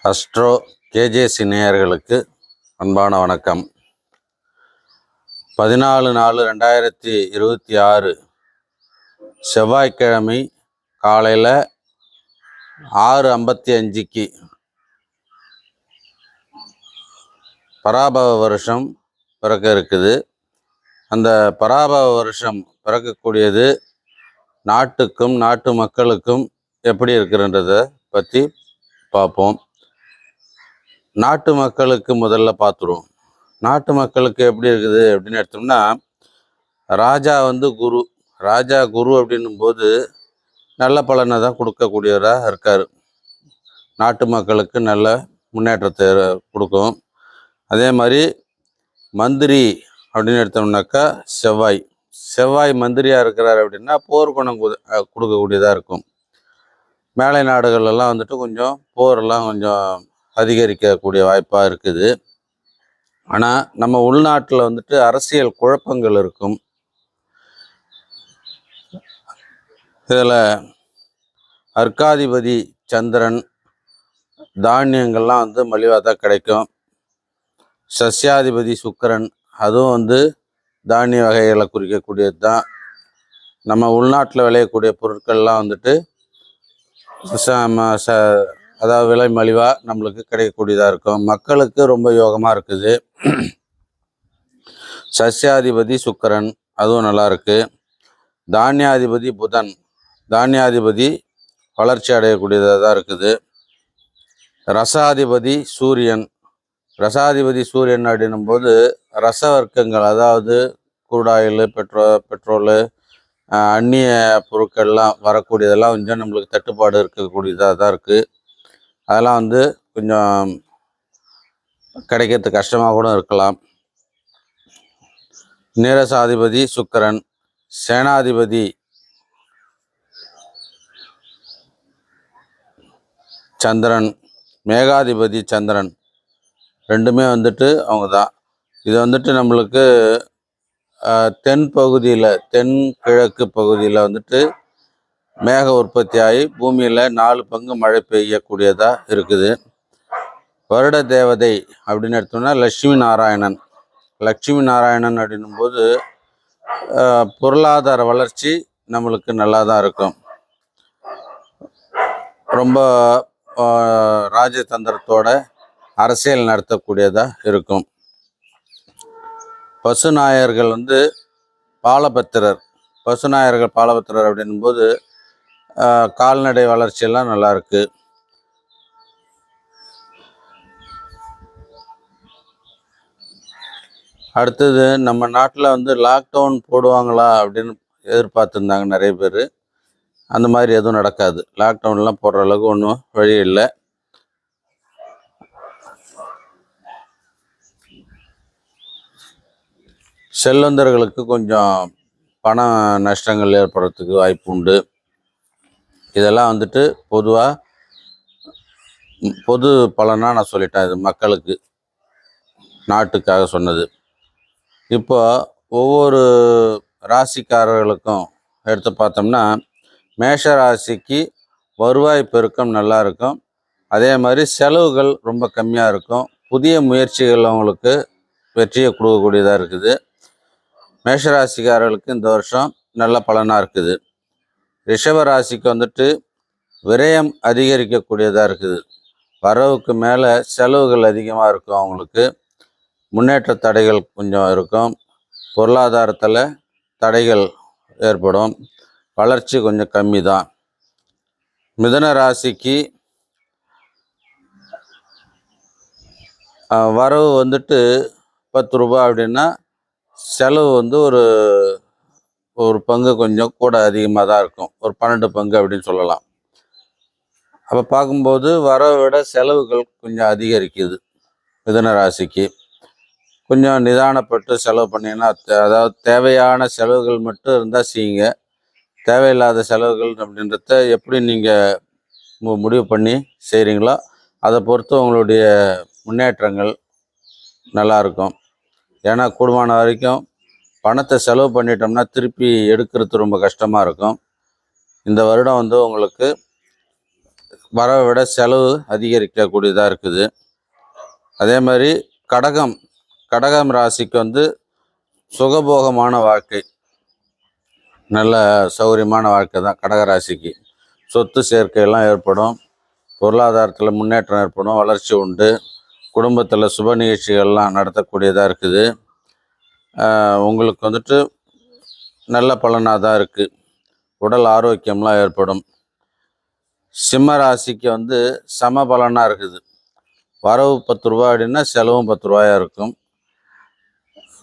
Astro KJC நேயர்களுக்கு அன்பான வணக்கம். 14/4/2026 செவ்வாய்க்கிழமை காலையில் 6:55க்கு பராபவ வருஷம் பிறக்க இருக்குது. அந்த பராபவ வருஷம் பிறக்கக்கூடியது நாட்டுக்கும் நாட்டு மக்களுக்கும் எப்படி இருக்குன்றதை பற்றி பார்ப்போம். நாட்டு மக்களுக்கு முதல்ல பார்த்துருவோம். நாட்டு மக்களுக்கு எப்படி இருக்குது அப்படின்னு எடுத்தோம்னா, ராஜா குரு அப்படின்னும் போது நல்ல பலனை தான் கொடுக்கக்கூடியவராக இருக்கார். நாட்டு மக்களுக்கு நல்ல முன்னேற்றத்தை கொடுக்கும். அதே மாதிரி மந்திரி அப்படின்னு எடுத்தோம்னாக்கா செவ்வாய் மந்திரியாக இருக்கிறார் அப்படின்னா போர்க்குணம் கொடுக்கக்கூடியதாக இருக்கும். மேலை நாடுகளெல்லாம் கொஞ்சம் போரெல்லாம் கொஞ்சம் அதிகரிக்கக்கூடிய வாய்ப்பாக இருக்குது. ஆனால் நம்ம உள்நாட்டில் அரசியல் குழப்பங்கள் இருக்கும். இதில் அர்க்காதிபதி சந்திரன், தானியங்கள்லாம் மலிவாக தான் கிடைக்கும். சஸ்யாதிபதி சுக்கிரன், அதுவும் தானிய வகைகளை குறிக்கக்கூடியது தான். நம்ம உள்நாட்டில் விளையக்கூடிய பொருட்கள்லாம் அதாவது விலை மலிவாக நம்மளுக்கு கிடைக்கக்கூடியதாக இருக்கும். மக்களுக்கு ரொம்ப யோகமாக இருக்குது. சஸ்யாதிபதி சுக்கிரன், அதுவும் நல்லா இருக்குது. தானியாதிபதி புதன், தானியாதிபதி வளர்ச்சி அடையக்கூடியதாக தான் இருக்குது. ரசாதிபதி சூரியன் அப்படின்னும் போது ரச வர்க்கங்கள், அதாவது குரூடாயில், பெட்ரோலு, அந்நிய பொருட்கள்லாம் வரக்கூடியதெல்லாம் கொஞ்சம் நம்மளுக்கு தட்டுப்பாடு இருக்கக்கூடியதாக தான் இருக்குது. அதெல்லாம் கொஞ்சம் கிடைக்கிறது கஷ்டமாக கூட இருக்கலாம். நீரசாதிபதி சுக்கிரன், சேனாதிபதி சந்திரன், மேகாதிபதி சந்திரன், ரெண்டுமே அவங்க தான். இது நம்மளுக்கு தென்கிழக்கு பகுதியில் மேக உற்பத்தி ஆகி பூமியில் 4 பங்கு மழை பெய்யக்கூடியதாக இருக்குது. வருட தேவதை அப்படின்னு எடுத்தோம்னா லட்சுமி நாராயணன் அப்படின்னும் போது பொருளாதார வளர்ச்சி நம்மளுக்கு நல்லா தான் இருக்கும். ரொம்ப ராஜதந்திரத்தோட அரசியல் நடத்தக்கூடியதாக இருக்கும். பசுநாயர்கள் பாலபத்திரர் அப்படின்னும் போது கால்நடை வளர்ச்சியெல்லாம் நல்லா இருக்கு. அடுத்தது நம்ம நாட்டில் லாக்டவுன் போடுவாங்களா அப்படின்னு எதிர்பார்த்துருந்தாங்க நிறைய பேர். அந்த மாதிரி எதுவும் நடக்காது. லாக்டவுன்லாம் போடுற அளவுக்கு ஒன்றும் வழி இல்லை. செல்வந்தர்களுக்கு கொஞ்சம் பண நஷ்டங்கள் ஏற்படுறதுக்கு வாய்ப்பு உண்டு. இதெல்லாம் பொதுவாக பொது பலனாக நான் சொல்லிட்டேன். இது மக்களுக்கு, நாட்டுக்காக சொன்னது. இப்போ ஒவ்வொரு ராசிக்காரர்களுக்கும் எடுத்து பார்த்தோம்னா, மேஷ ராசிக்கு வருவாய் பெருக்கம் நல்லா இருக்கும். அதே மாதிரி செலவுகள் ரொம்ப கம்மியாக இருக்கும். புதிய முயற்சிகள் அவங்களுக்கு வெற்றியை கொடுக்கக்கூடியதாக இருக்குது. மேஷராசிக்காரர்களுக்கு இந்த வருஷம் நல்ல பலனாக இருக்குது. ரிஷப ராசிக்கு விரயம் அதிகரிக்கக்கூடியதாக இருக்குது. வரவுக்கு மேலே செலவுகள் அதிகமாக இருக்கும். அவங்களுக்கு முன்னேற்ற தடைகள் கொஞ்சம் இருக்கும். பொருளாதாரத்தில் தடைகள் ஏற்படும். வளர்ச்சி கொஞ்சம் கம்மி தான். மிதுன ராசிக்கு வரவு 10 ரூபாய் அப்படின்னா செலவு ஒரு பங்கு கொஞ்சம் கூட அதிகமாக தான் இருக்கும். ஒரு 12 பங்கு அப்படின்னு சொல்லலாம். அப்போ பார்க்கும்போது வரவை விட செலவுகள் கொஞ்சம் அதிகரிக்குது. மிதுன ராசிக்கு கொஞ்சம் நிதானப்பட்டு செலவு பண்ணிங்கன்னா, அதாவது தேவையான செலவுகள் மட்டும் இருந்தால் செய்யுங்க. தேவையில்லாத செலவுகள் அப்படின்றத எப்படி நீங்கள் முடிவு பண்ணி செய்கிறீங்களோ அதை பொறுத்து உங்களுடைய முன்னேற்றங்கள் நல்லாயிருக்கும். ஏன்னா கூடுமான வரைக்கும் பணத்தை செலவு பண்ணிட்டோம்னா திருப்பி எடுக்கிறது ரொம்ப கஷ்டமாக இருக்கும். இந்த வருடம் உங்களுக்கு வரவை விட செலவு அதிகரிக்கக்கூடியதாக இருக்குது. அதே மாதிரி கடகம் ராசிக்கு வந்து சுகபோகமான வாழ்க்கை, நல்ல சௌகரியமான வாழ்க்கை தான் கடக ராசிக்கு. சொத்து சேர்க்கையெல்லாம் ஏற்படும், பொருளாதாரத்தில் முன்னேற்றம் ஏற்படும், வளர்ச்சி உண்டு, குடும்பத்தில் சுப நிகழ்ச்சிகள்லாம் நடத்தக்கூடியதாக இருக்குது. உங்களுக்கு வந்துட்டு நல்ல பலனாக தான் இருக்குது. உடல் ஆரோக்கியம்லாம் ஏற்படும். சிம்ம ராசிக்கு வந்து சம பலனாக இருக்குது. வரவு 10 ரூபா அப்படின்னா செலவும் 10 ரூபாயாக இருக்கும்.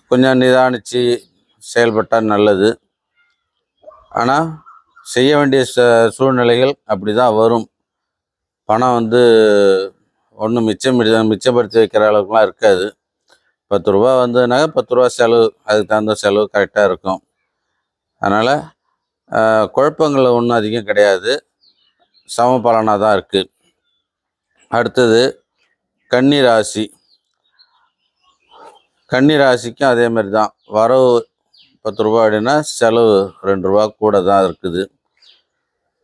கொஞ்சம் நிதானித்து செயல்பட்டால் நல்லது. ஆனால் செய்ய வேண்டிய சூழ்நிலைகள் அப்படி தான் வரும். பணம் வந்து ஒன்றும் மிச்சப்படுத்தி வைக்கிற அளவுக்குலாம் இருக்காது. 10 ரூபா வந்ததுனாக்க 10 ரூபா செலவு, அதுக்கு தகுந்த செலவு கரெக்டாக இருக்கும். அதனால் குழப்பங்கள் ஒன்றும் அதிகம் கிடையாது, சம பலனாக தான் இருக்குது. அடுத்தது கன்னி ராசி. கன்னி ராசிக்கும் அதே மாதிரி தான். வரவு 10 ரூபா அப்படின்னா செலவு 2 ரூபா கூட தான் இருக்குது.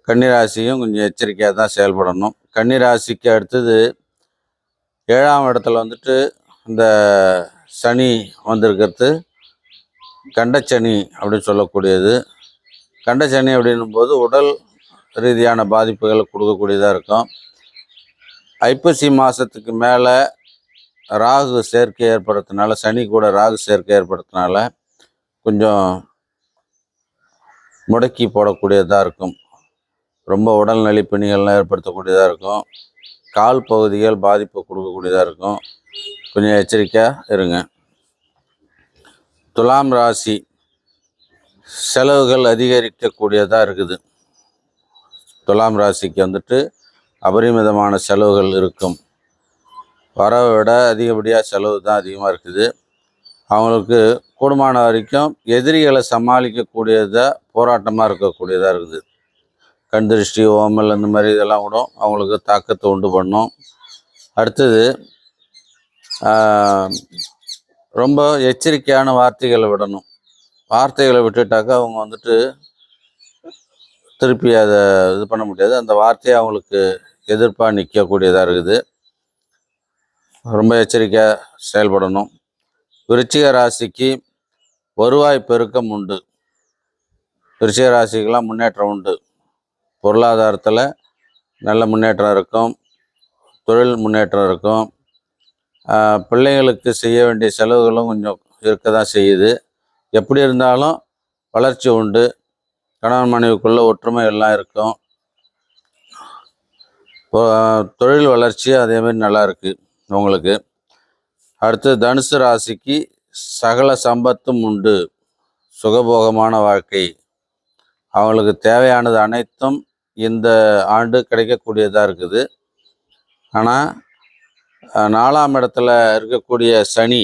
கன்னி ராசியும் கொஞ்சம் எச்சரிக்கையாக தான் செயல்படணும். கன்னி ராசிக்கு அடுத்தது 7ஆம் இடத்துல வந்துட்டு இந்த சனி வந்திருக்கிறது கண்டச்சனி அப்படின்னு சொல்லக்கூடியது. கண்டச்சனி அப்படின்னும் போது உடல் ரீதியான பாதிப்புகளை கொடுக்கக்கூடியதாக இருக்கும். ஐப்பசி மாதத்துக்கு மேலே ராகு சேர்க்கை ஏற்படுறதுனால, சனி கூட ராகு சேர்க்கை ஏற்படுறதுனால கொஞ்சம் முடக்கி போடக்கூடியதாக இருக்கும். ரொம்ப உடல்நலி பிணிகள்லாம் ஏற்படுத்தக்கூடியதாக இருக்கும். கால் பகுதிகள் பாதிப்பு கொடுக்கக்கூடியதாக இருக்கும். கொஞ்சம் எச்சரிக்கையாக இருங்க. துலாம் ராசி செலவுகள் அதிகரிக்கக்கூடியதாக இருக்குது. துலாம் ராசிக்கு வந்துட்டு அபரிமிதமான செலவுகள் இருக்கும். வரவை விட அதிகப்படியாக செலவு தான் அதிகமாக இருக்குது. அவங்களுக்கு கூடுமான வரைக்கும் எதிரிகளை சமாளிக்கக்கூடியதாக போராட்டமாக இருக்கக்கூடியதாக இருக்குது. கண் திருஷ்டி, ஓமல், அந்த மாதிரி இதெல்லாம் கூட அவங்களுக்கு தாக்கத்தை உண்டு பண்ணும். அடுத்தது ரொம்ப எச்சரிக்கையான வார்த்தைகளை விடணும். வார்த்தைகளை விட்டுட்டாக்கா அவங்க வந்துட்டு திருப்பி அதை இது பண்ண முடியாது. அந்த வார்த்தையை அவங்களுக்கு எதிர்ப்பாக நிற்கக்கூடியதாக இருக்குது. ரொம்ப எச்சரிக்கையாக செயல்படணும். விருச்சிக ராசிக்கு வருவாய் பெருக்கம் உண்டு. விருச்சிக ராசிக்கெல்லாம் முன்னேற்றம் உண்டு. பொருளாதாரத்தில் நல்ல முன்னேற்றம் இருக்கும், தொழில் முன்னேற்றம் இருக்கும். பிள்ளைங்களுக்கு செய்ய வேண்டிய செலவுகளும் கொஞ்சம் இருக்க தான் செய்யுது. எப்படி இருந்தாலும் வளர்ச்சி உண்டு. கணவன் மனைவிக்குள்ள ஒற்றுமை எல்லாம் இருக்கும். தொழில் வளர்ச்சி அதேமாதிரி நல்லா இருக்குது உங்களுக்கு. அடுத்து தனுசு ராசிக்கு சகல சம்பத்தும் உண்டு, சுகபோகமான வாழ்க்கை. அவங்களுக்கு தேவையானது அனைத்தும் இந்த ஆண்டு கிடைக்கக்கூடியதாக இருக்குது. ஆனால் 4ஆம் இடத்துல இருக்கக்கூடிய சனி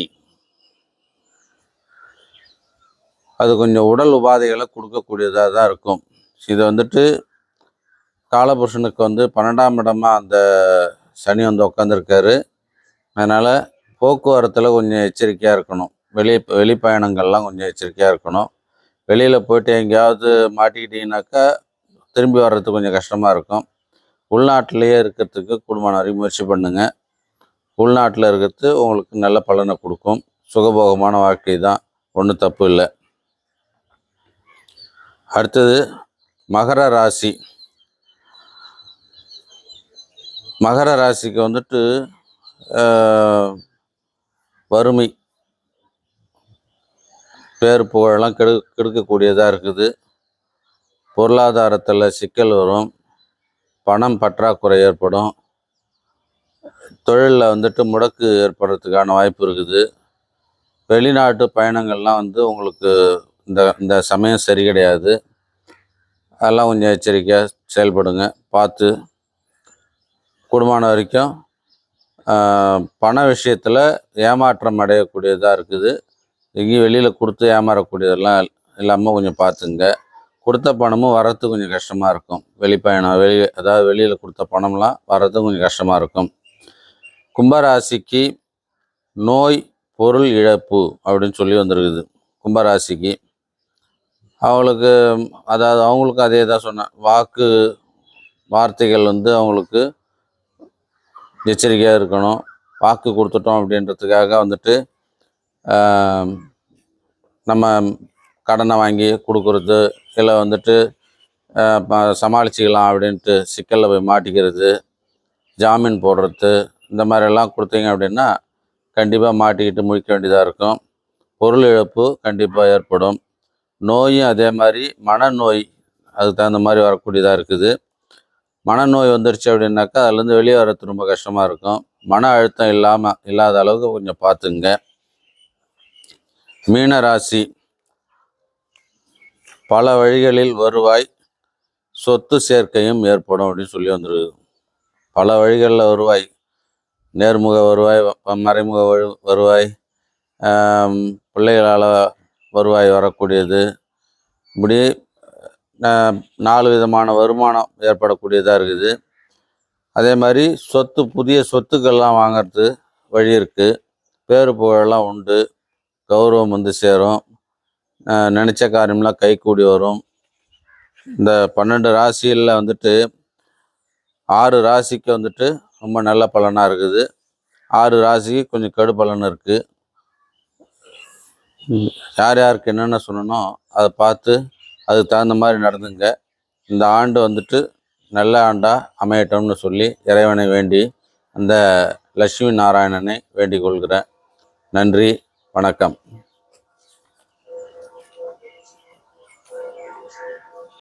அது கொஞ்சம் உடல் உபாதைகளை கொடுக்கக்கூடியதாக தான் இருக்கும். இது வந்துட்டு காலபுருஷனுக்கு வந்து 12ஆம் இடமா அந்த சனி வந்து உட்காந்துருக்காரு. அதனால் போக்குவரத்தில் கொஞ்சம் எச்சரிக்கையாக இருக்கணும். வெளிப்பயணங்கள்லாம் கொஞ்சம் எச்சரிக்கையாக இருக்கணும். வெளியில் போயிட்டு எங்கேயாவது மாட்டிக்கிட்டீங்கன்னாக்கா திரும்பி வர்றதுக்கு கொஞ்சம் கஷ்டமாக இருக்கும். உள்நாட்டிலேயே இருக்கிறதுக்கு கூடுமான வரைக்கும் முயற்சி பண்ணுங்கள். உள்நாட்டில் இருக்கிறது உங்களுக்கு நல்ல பலனை கொடுக்கும். சுகபோகமான வாழ்க்கை தான், ஒன்றும் தப்பு இல்லை. அடுத்தது மகர ராசி. மகர ராசிக்கு வந்துட்டு வறுமை, பேர் புகழெல்லாம் கெடுக்கக்கூடியதாக இருக்குது. பொருளாதாரத்தில் சிக்கல் வரும், பணம் பற்றாக்குறை ஏற்படும், தொழிலில் வந்துட்டு முடக்கு ஏற்படுறதுக்கான வாய்ப்பு இருக்குது. வெளிநாட்டு பயணங்கள்லாம் வந்து உங்களுக்கு இந்த சமயம் சரி கிடையாது. அதெல்லாம் கொஞ்சம் எச்சரிக்கையாக செயல்படுங்க. பார்த்து கூடுமான வரைக்கும் பண விஷயத்தில் ஏமாற்றம் அடையக்கூடியதாக இருக்குது. எங்கேயும் வெளியில் கொடுத்து ஏமாறக்கூடியதெல்லாம் இல்லாமல் கொஞ்சம் பார்த்துங்க. கொடுத்த பணமும் வர்றது கொஞ்சம் கஷ்டமாக இருக்கும். வெளிப்பயணம் அதாவது வெளியில் கொடுத்த பணம்லாம் வர்றது கொஞ்சம் கஷ்டமாக இருக்கும். கும்பராசிக்கு நோய் பொருள் இழப்பு அப்படின்னு சொல்லி வந்துருக்குது. கும்பராசிக்கு அவங்களுக்கு, அதாவது அவங்களுக்கும் அதே தான் சொன்னேன். வாக்கு வார்த்தைகள் வந்து அவங்களுக்கு எச்சரிக்கையாக இருக்கணும். வாக்கு கொடுத்துட்டோம் அப்படின்றதுக்காக வந்துட்டு நம்ம கடனை வாங்கி கொடுக்குறது, இல்லை வந்துட்டு சமாளிச்சிக்கலாம் அப்படின்ட்டு சிக்கலில் போய் மாட்டிக்கிறது, ஜாமீன் போடுறது, இந்த மாதிரியெல்லாம் கொடுத்தீங்க அப்படின்னா கண்டிப்பாக மாட்டிக்கிட்டு முழிக்க வேண்டியதாக இருக்கும். பொருள் இழப்பு கண்டிப்பாக ஏற்படும். நோயும் அதே மாதிரி மனநோய் அதுக்கு தகுந்த மாதிரி வரக்கூடியதாக இருக்குது. மனநோய் வந்துருச்சு அப்படின்னாக்கா அதுலேருந்து வெளியே வர்றது ரொம்ப கஷ்டமாக இருக்கும். மன அழுத்தம் இல்லாத அளவுக்கு கொஞ்சம் பார்த்துங்க. மீன ராசி, பல வழிகளில் வருவாய், சொத்து சேர்க்கையும் ஏற்படும் அப்படின்னு சொல்லி வந்துருக்கு. பல வழிகளில் வருவாய், நேர்முக வருவாய், மறைமுக வருவாய், பிள்ளைகளால் வருவாய் வரக்கூடியது, இப்படி 4 விதமான வருமானம் ஏற்படக்கூடியதாக இருக்குது. அதே மாதிரி புதிய சொத்துக்கள்லாம் வாங்கிறது வழி இருக்குது. பேரு புகழெல்லாம் உண்டு, கௌரவம் வந்து சேரும், நினச்ச காரியம்லாம் கைகூடி வரும். இந்த 12 ராசியில் வந்துட்டு 6 ராசிக்கு வந்துட்டு ரொம்ப நல்ல பலனாக இருக்குது. 6 ராசிக்கு கொஞ்சம் கெடு பலன் இருக்குது. யார் யாருக்கு என்னென்ன சொல்லணும் அதை பார்த்து அதுக்கு தகுந்த மாதிரி நடந்துங்க. இந்த ஆண்டு வந்துட்டு நல்ல ஆண்டாக அமையட்டும்னு சொல்லி இறைவனை வேண்டி அந்த லட்சுமி நாராயணனை வேண்டிக் கொள்கிறேன். நன்றி, வணக்கம்.